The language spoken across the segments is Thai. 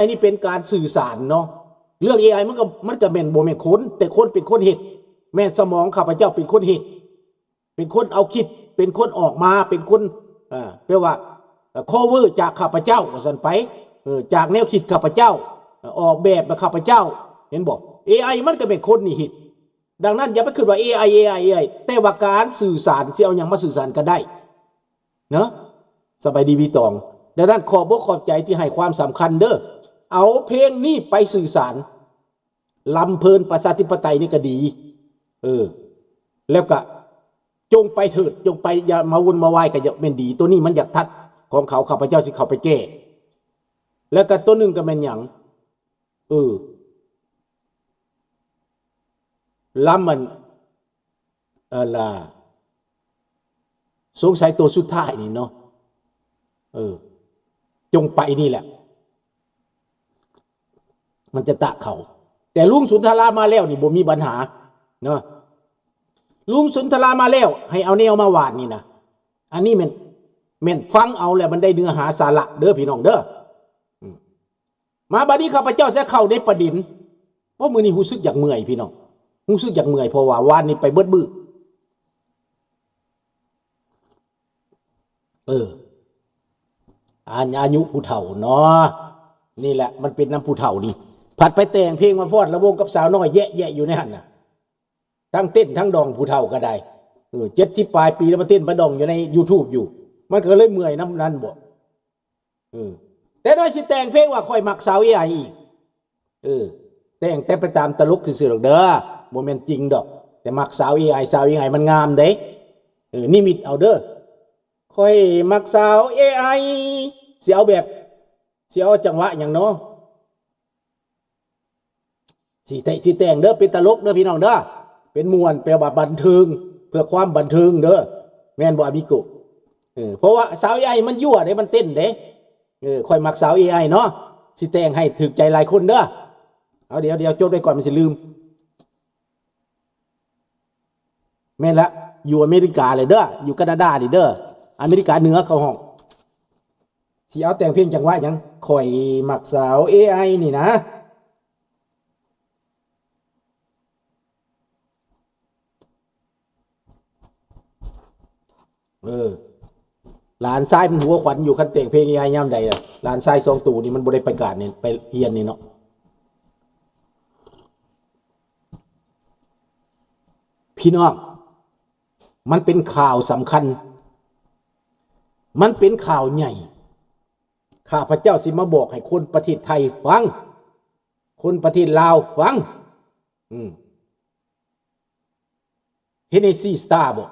อันนี้เป็นการสื่อสารเนาะเรื่อง AI มันก็แม่นบ่แม่นคนแต่คนเป็นคนเฮ็ดแม่นสมองข้าพเจ้าเป็นคนเฮ็ดเป็นคนเอาคิดเป็นคนออกมาเป็นคนแปลว่าโคเวอร์จากข้าพเจ้าว่าซั่นไปจากแนวคิดข้าพเจ้าออกแบบมาข้าพเจ้าเห็นบ่ AI มันก็เป็นคนนี่เฮ็ดดังนั้นอย่าไปคิดว่า AI แต่ว่าการสื่อสารสิเอาหยังมาสื่อสารกันได้เนาะสบายดีพี่ตองดังนั้นขอบใจที่ให้ความสำคัญเด้อเอาเพลงนี้ไปสื่อสารลำเพลินประชาธิปไตยนี่ก็ดีแล้วก็จงไปเถิดจงไปอย่ามาวุ่นมา วายก็อย่าเป็นดีตัวนี้มันอยากทัดของเขาข้าพเจ้าสิเข้าไปแก้แล้วก็ตัวนึงก็แม่นหยังลำมันล่ะสงสัยตัวสุดท้ายนี่เนาะจงไปนี่แหละมันจะตะเขาแต่ลุงสุนทรามาแล้วนี่บ่มีปัญหาเนาะลุงสุนทรามาแล้วให้เอาแนวมาวาดนี่นะอันนี้แม่นฟังเอาแล้วมันได้เนื้อหาสาระเด้อพี่น้องเด้อมาบัดนี้ข้าพเจ้าจะเข้าในประเด็นเพราะมื้อนี้รู้สึกอยากเมื่อยพี่น้องรู้สึกอยากเมื่อยเพราะว่าวานนี้ไปเบิดบื้ออายุผู้เฒ่าเนาะนี่แหละมันเป็นน้ำผู้เฒ่านี่ผัดไปแต่งเพลงมาฟอดระวงกับสาวน้อยแยะอยู่ในหันน่ะทั้งเต้นทั้งดองผู้เฒ่าก็ได้70 ปลายปีแล้วมาเต้นมาดองอยู่ใน YouTube อยู่มันก็เลยเมื่อยน้ำนั้นบ่แต่น้อยสิแต่งเพลงว่าค่อยมักสาว AI อีกแต่ไปตามตลกซื่อๆดอกเด้อบ่แม่นจริงดอกแต่มักสาว AI มันงามเด้นิมิตเอาเด้อค่อยมักสาว AI สิเอาจังหวะหยังเนาะสิแต่งเด้อเป็นตลกเด้อพี่น้องเด้อเป็นม่วนแปลว่าบันเทิงเพื่อความบันเทิงเด้อแม่นบ่อาบิโกเพราะว่าสาว AI มันยั่วเด้มันเต้นเด้ค่อยมักสาว AI เนาะสิแต่งให้ถูกใจหลายคนเด้อเอาเดี๋ยวจดไว้ก่อนมันสิลืมแม่นละอยู่อเมริกาเลยเด้ออยู่แคนาดาดิเด้ออเมริกาเหนือเขาห้องสิเอาแต่งเพลงจังหวะหยังข่อยมักสาว AI นี่นะหลานชายมันหัวขวัญอยู่คันแต่งเพลง AI ย่ำใดล่ะหลานชาย2 ตู่นี่มันบ่ได้ประกาศนี่ไปเฮียนนี่เนาะพี่น้องมันเป็นข่าวสำคัญมันเป็นข่าวใหญ่ข้าพเจ้าสิมาบอกให้คนประเทศไทยฟังคนประเทศลาวฟังเฮเนซี่สตาร์บ่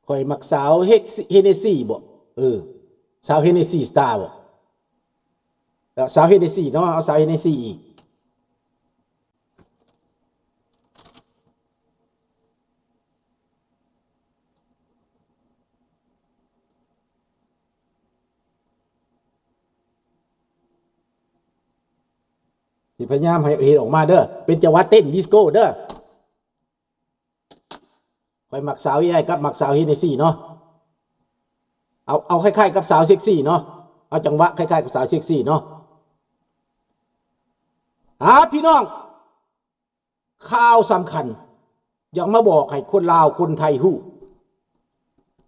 ข่อยมักสาวเฮเนซี่บ่สาวเฮเนซี่สตาร์บ่สาวเฮเนซี่เนาะเอาสาวเฮเนซี่อีกพยายามให้เห็นออกมาเด้อเป็นจังหวะเต้นดิสโก้เด้อคอยมักสาวใหญ่กับมักสาวเฮเนซี่เนาะเอาคล้ายๆกับสาวเซ็กซี่เนาะเอาจังหวะคล้ายๆกับสาวเซ็กซี่เนาะพี่น้องข่าวสำคัญอยากมาบอกให้คนลาวคนไทยฮู้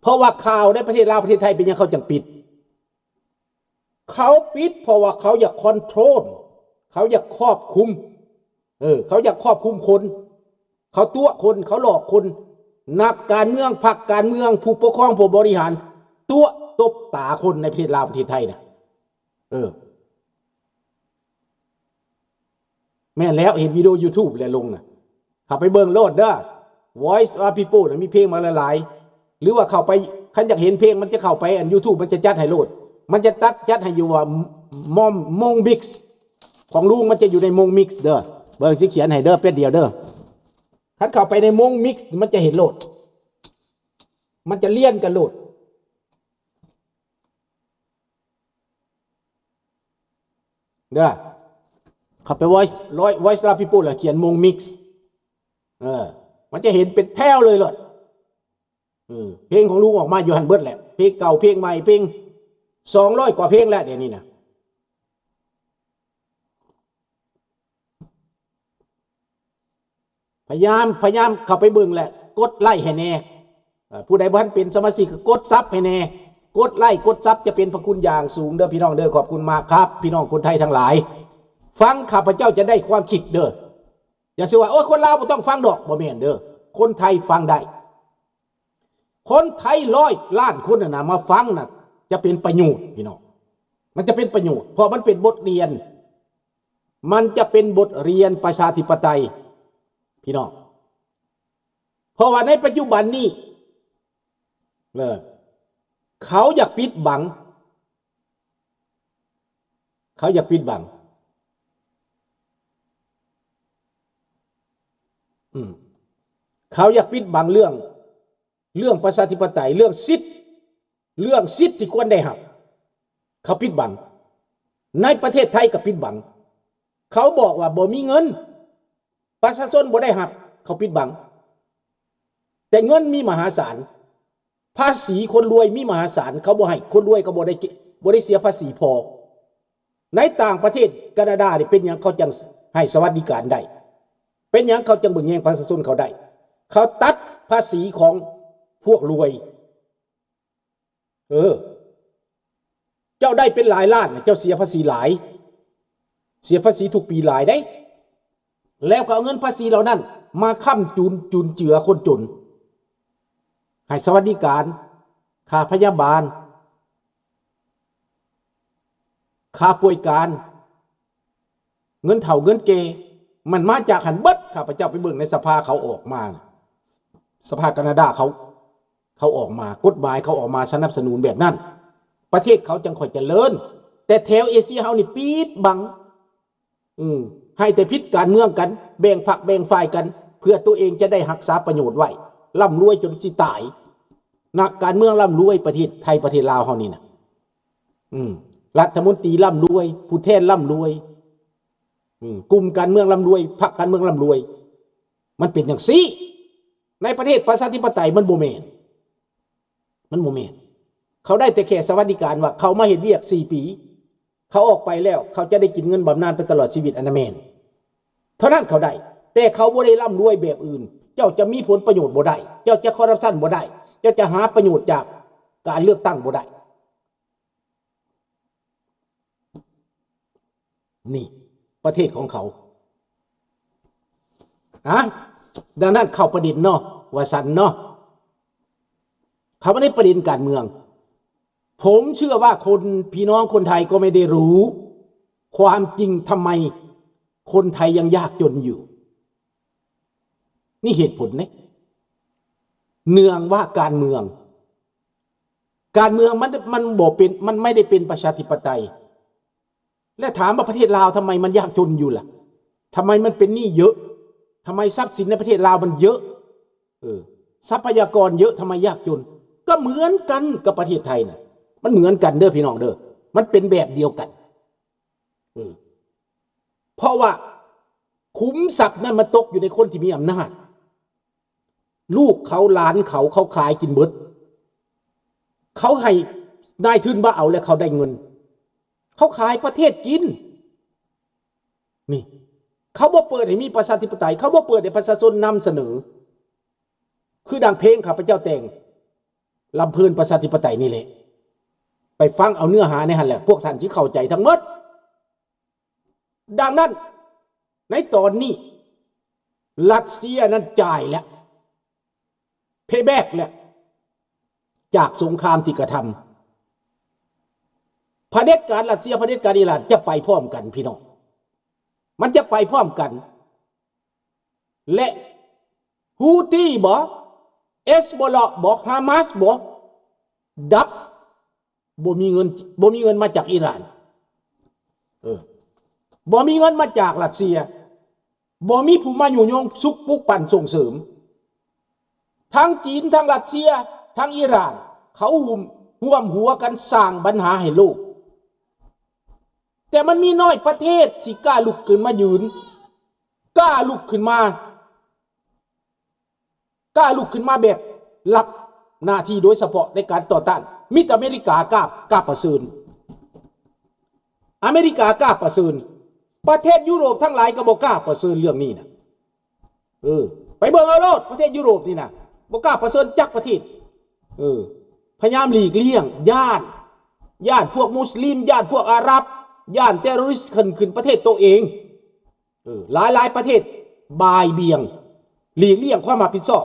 เพราะว่าข่าวในประเทศลาวประเทศไทยเป็นยังเขาจังปิดเขาปิดเพราะว่าเขาอยากคอนโทรลเขาอยากครอบคุมเขาอยากครอบคุมคนเขาตัวคนเขาหลอกคนนักการเมืองพรรคการเมืองผู้ปกครองผู้บริหารตัวตบตาคนในประเทศลาวประเทศไทยนะแม่แล้วเห็นวิดีโอ YouTube แล้วลงนะเข้าไปเบิ่งโลดเด้อ Voice of People มีเพลงมาหลายๆหรือว่าเข้าไปคันอยากเห็นเพลงมันจะเข้าไปอัน YouTube มันจะจัดให้โลดมันจะจัดให้อยู่ว่ามงมิกซ์ของลุงมันจะอยู่ในมงมิกซ์เด้อเบิ่งสิเขียนให้เด้อเป็ดเดียวเด้อถ้าเข้าไปในมงมิกซ์มันจะเห็นโหลดมันจะเลี่ยนกันโหลดเด้อเข้าไป voice of people ล่ะเขียนมงมิกซ์มันจะเห็นเป็นแถวเลยโหลดเพลงของลุงออกมาอยู่หันเบิดแหละเพลงเก่าเพลงใหม่เพลง200 กว่าเพลงแล้วเดี๋ยวนี้นะ พยายามเข้าไปเบิ่งแหละกดไลค์ให้แน่ผู้ใดบ่ทันเป็นสมาชิกก็กดซับให้แน่กดไลค์กดซับจะเป็นพระคุณอย่างสูงเด้อพี่น้องเด้อขอบคุณมากครับพี่น้องคนไทยทั้งหลายฟังข้าพเจ้าจะได้ความคิดเด้ออย่าสิว่าโอ้ยคนลาวบ่ต้องฟังดอกบ่แม่นเด้อคนไทยฟังได้คนไทย100 ล้านคนน่ะมาฟังน่ะจะเป็นประโยชน์พี่น้องมันจะเป็นประโยชน์เพราะมันเป็นบทเรียนมันจะเป็นบทเรียนประชาธิปไตยพี่น้องเพราะว่าในปัจจุบันนี้เขาอยากปิดบังเขาอยากปิดบังเขาอยากปิดบังเรื่องประชาธิปไตยเรื่องสิทธิ์ที่ควรได้รับเขาปิดบังในประเทศไทยก็ปิดบังเขาบอกว่าบ่มีเงินประชาชนบ่ได้รับเขาปิดบังแต่เงินมีมหาศาลภาษีคนรวยมีมหาศาลเขาบ่ให้คนรวยก็บ่ได้เสียภาษีพอในต่างประเทศแคนาดานี่เป็นหยังเขาจังให้สวัสดิการได้เป็นหยังเขาจังเบิ่งแยงประชาชนเขาได้เขาตัดภาษีของพวกรวยเจ้าได้เป็นหลายล้านเจ้าเสียภาษีหลายเสียภาษีทุกปีหลายได้แล้วก็เอาเงินภาษีเหล่านั้นมาค้ำจุนเจือคนจนให้สวัสดิการค่าพยาบาลค่าป่วยการเงินเฒ่าเงินแก่มันมาจากหันเบิดข้าพเจ้าไปเบิ่งในสภาเขาออกมาสภาแคนาดาเขาออกมากฎหมายเขาออกมาสนับสนุนแบบนั้นประเทศเขาจังค่อยเจริญแต่แถวเอเชียเฮานี่ปิดบังให้แต่พิษการเมืองกันแบ่งพรรคแบ่งฝ่ายกันเพื่อตัวเองจะได้รักษาประโยชน์ไว้ร่ำรวยจนสิตายนักการเมืองร่ำรวยประเทศไทยประเทศลาวเฮานี่นะรัฐมนตรีร่ำรวยผู้แทนร่ำรวยกลุ่มการเมืองร่ำรวยพรรคการเมืองร่ำรวยมันเป็นอย่างซี่ในประเทศประชาธิปไตยมันบ่แม่นเขาได้แต่แค่สวัสดิการว่าเขามาเฮ็ดเวียก4 ปีเขาออกไปแล้วเขาจะได้กินเงินบำนาญไปตลอดชีวิตอันนั้นแม่นเท่านั้นเขาได้แต่เขาบ่ได้ร่ำรวยแบบอื่นเจ้าจะมีผลประโยชน์บ่ได้เจ้าจะคอร์รัปชันบ่ได้เจ้าจะหาประโยชน์จากการเลือกตั้งบ่ได้นี่ประเทศของเขาดังนั้นเข้าประเด็นเนาะว่าสันเนาะเขาไม่ได้ประเด็นการเมืองผมเชื่อว่าคนพี่น้องคนไทยก็ไม่ได้รู้ความจริงทำไมคนไทยยังยากจนอยู่นี่เหตุผลนะเนื่องว่าการเมืองมันบ่เป็นมันไม่ได้เป็นประชาธิปไตยและถามว่าประเทศลาวทำไมมันยากจนอยู่ล่ะทำไมมันเป็นหนี้เยอะทำไมทรัพย์สินในประเทศลาวมันเยอะทรัพยากรเยอะทำไมยากจนก็เหมือนกันกับประเทศไทยน่ะมันเหมือนกันเด้อพี่น้องเด้อมันเป็นแบบเดียวกันเพราะว่าขุมทรัพย์นั้นมันตกอยู่ในคนที่มีอำนาจลูกเขาหลานเขาขายกินเบิดเขาให้นายทุนมาเอาแล้วเขาได้เงินเขาขายประเทศกินนี่เขาบ่เปิดให้มีประชาธิปไตยเขาบ่เปิดให้ประชาชนนำเสนอคือดังเพลงข้าพเจ้าแต่งลำเพลินประชาธิปไตยนี่แหละไปฟังเอาเนื้อหาในหันแหละพวกท่านที่เข้าใจทั้งหมดดังนั้นในตอนนี้รัสเซียนั้นจ่ายแล้วเพย์แบ็กแล้วจากสงครามที่กระทำเผด็จการรัสเซียเผด็จการอิหร่านจะไปพร้อมกันพี่น้องมันจะไปพร้อมกันและฮูตี้บอกเอสบอลบอกฮามาสบอกดับบ่มีเงินมาจากอิหร่านบ่มีเงินมาจากรัสเซียบ่มีผู้มาอยู่ยงซุกปุกปั่นส่งเสริมทั้งจีนทั้งรัสเซียทั้งอิหร่านเขาร่วมหัวกันสร้างปัญหาให้โลกแต่มันมีน้อยประเทศสิกล้าลุกขึ้นมายืนกล้าลุกขึ้นมาแบบรับหน้าที่โดยเฉพาะในการต่อต้านมิตรอเมริกากล้าประเสริญอเมริกากล้าประเสริญประเทศยุโรปทั้งหลายก็บ่กล้าประเสริญเรื่องนี้นะ ไปเบิ่งเอาโลดประเทศยุโรปนี่นะบ่กล้าประเสริฐจักประเทศพยายามหลีกเลี่ยงย่านพวกมุสลิมย่านพวกอาหรับย่านเทโรริสต์ขึ้นประเทศตัวเองหลายประเทศบายเบี่ยงหลีกเลี่ยงความรับผิดชอบ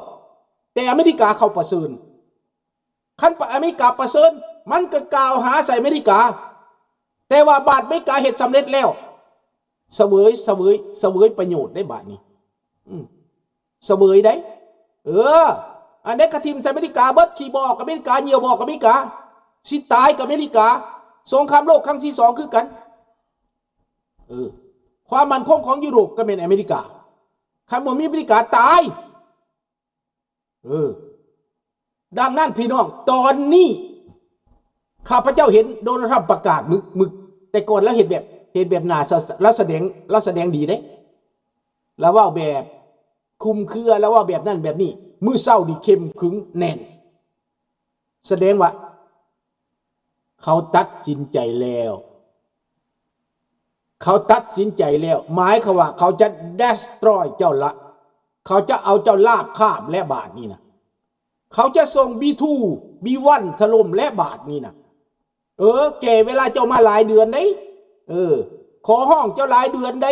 แต่อเมริกาเขาประเสริฐคันอเมริกาประเสริฐมันก็กล่าวหาใส่อเมริกาแต่ว่าบาดอเมริกาเฮ็ดสำเร็จแล้วเสวยประโยชน์ได้บาดนี้เสวยได้อันนี้กระทิมใส่อเมริกาเบิดขี่บอกอเมริกาเหยี่ยวบอกอเมริกาสิตายกับอเมริกาสงครามโลกครั้งที่2คือกันความมั่นคงของยุโรปก็เป็นอเมริกาคันบ่มีอเมริกาตายดังนั้นพี่น้องตอนนี้ข้าพเจ้าเห็นโดนัลด์ทรัมป์ประกาศมึกแต่ก่อนแล้วเห็นแบบหน้าแล้วแสดงดีเด้แล้วว่าแบบคุมเครือแล้วว่าแบบนั้นแบบนี้มื้อเช้านี่เข้มขึงแน่นแสดงว่าเขาตัดสินใจแล้วหมายความว่าเขาจะ destroy เจ้าละเขาจะเอาเจ้าลาบคาบและบาทนี่นะเขาจะส่ง B2 B1 ถล่มและบาทนี่นะแก่เวลาเจ้ามาหลายเดือนได้ขอห้องเจ้าหลายเดือนได้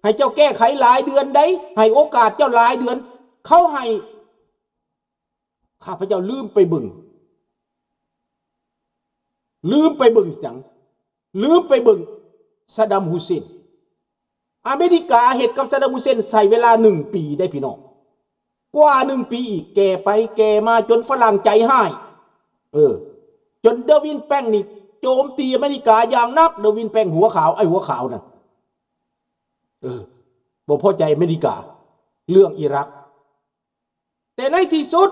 ให้เจ้าแก้ไขหลายเดือนได้ให้โอกาสเจ้าหลายเดือนเขาให้ข้าพเจ้าลืมไปบึงสังลืมไปบึงซาดัมฮุเซนอเมริกาเหตุกับซาดัมฮุเซนใส่เวลา1 ปีได้พี่น้องกว่า1 ปีอีกแก่ไปแก่มาจนฝรั่งใจหายจนเดวินแป้งนี่โจมตีอเมริกาอย่างนักเดวินแป้งหัวขาวนั่นบ่พอใจอเมริกาเรื่องอิรักแต่ในที่สุด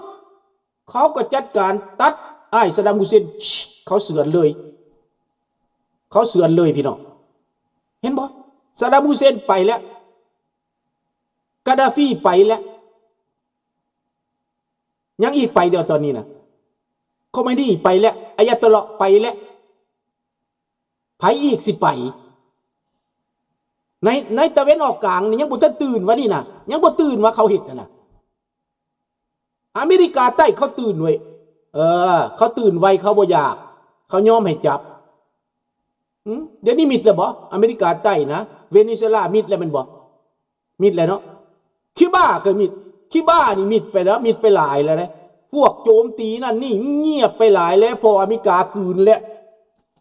เขาก็จัดการตัดซาดัมฮุเซนเขาเสือนเลยพี่น้องเห็นบ่ซาดัมฮุเซนไปแล้วกาดาฟีไปแล้วยังอีกไปเดียวตอนนี้นะคอมเมดี้ไปแล้วอายาตอลาไปแล้วไผอีกสิไปในตะเวนออกกลางนี่ยังบ่ตื่นวะนี่นะยังบ่ตื่นว่าเขาเฮ็ดนะอเมริกาใต้เขาตื่นเว้ยเขาตื่นไวเขาบ่อยากเขายอมให้จับเดี๋ยวนี้มิดแล้วบ่อเมริกาใต้นะเวเนซุเอลามิดแล้วมันบ่มิดแล้วเนาะคิวบาก็มิดคิวบานี่มิดไปแล้วมิดไปหลายแล้วนะพวกโจมตีนั่นนี่เงียบไปหลายแล้วพออเมริกาคืนแล้ว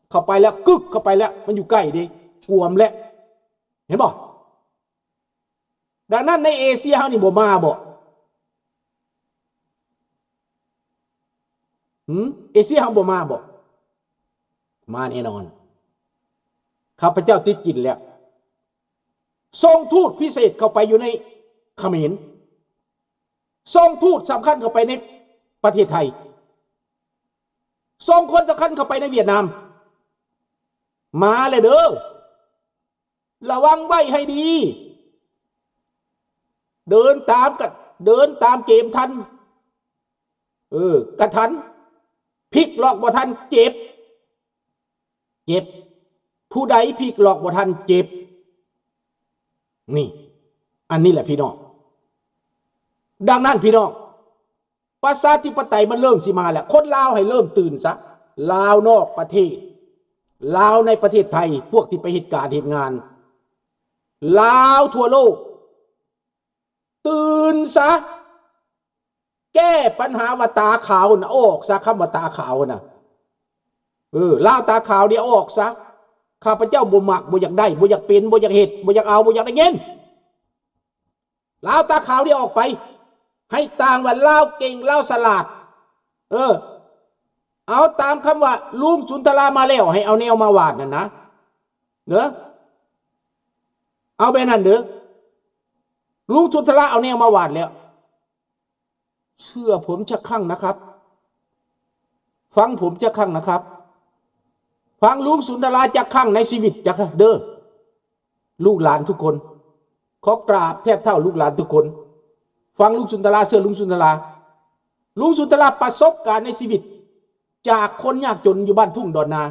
เข้าไปแล้วกึกเข้าไปแล้วมันอยู่ใกล้ดิกวมแล้วเห็นบ่ดังนั้นในเอเชียเฮานี่บ่มาบ่เอเชียเฮาบ่มาบ่มาแน่นอนข้าพเจ้าติดกินแล้วส่งทูตพิเศษเข้าไปอยู่ในเขมรส่งทูตสำคัญเข้าไปในประเทศไทยส่งคนสำคัญเข้าไปในเวียดนามมาเลยเด้อระวังไว้ให้ดีเดินตามเกมทันกระทันพลิกหลอกบ่ทันเจ็บผู้ใดพลิกหลอกบ่ทันเจ็บนี่อันนี้แหละพี่น้องดังนั้นพี่น้องประชาธิปไตยมันเริ่มสิมาแล้วคนลาวให้เริ่มตื่นซะลาวนอกประเทศลาวในประเทศไทยพวกที่ไปเหตุการณ์เหตุงานลาวทั่วโลกตื่นซะแก้ปัญหาว่าตาขาวนะออกซะคำว่าตาขาวนะลาวตาขาวเดี๋ยวออกซะข้าพเจ้าบ่มักบ่อยากได้บ่อยากเป็นบ่อยากเฮ็ดบ่อยากเอาบ่อยากได้เงินลาวตาขาวเดี๋ยวออกไปให้ต่างว่าลาวเก่งลาวฉลาดเอาตามคำว่าลุงสุนทรามาแล้วให้เอาแนวมาวาดนั่นนะเอาไปนั่นเด้อลุงสุนทราเอาแนวมาวาดแล้วเชื่อผมจะคั่งนะครับฟังผมจะคั่งนะครับฟังลุงสุนทราจะคั่งในชีวิตจะเด้อลูกหลานทุกคนขอกราบแทบเท่าลูกหลานทุกคนฟังลุงสุนทราเชื่อลุงสุนทราประสบการณ์ในชีวิตจากคนยากจนอยู่บ้านทุ่งดอนนา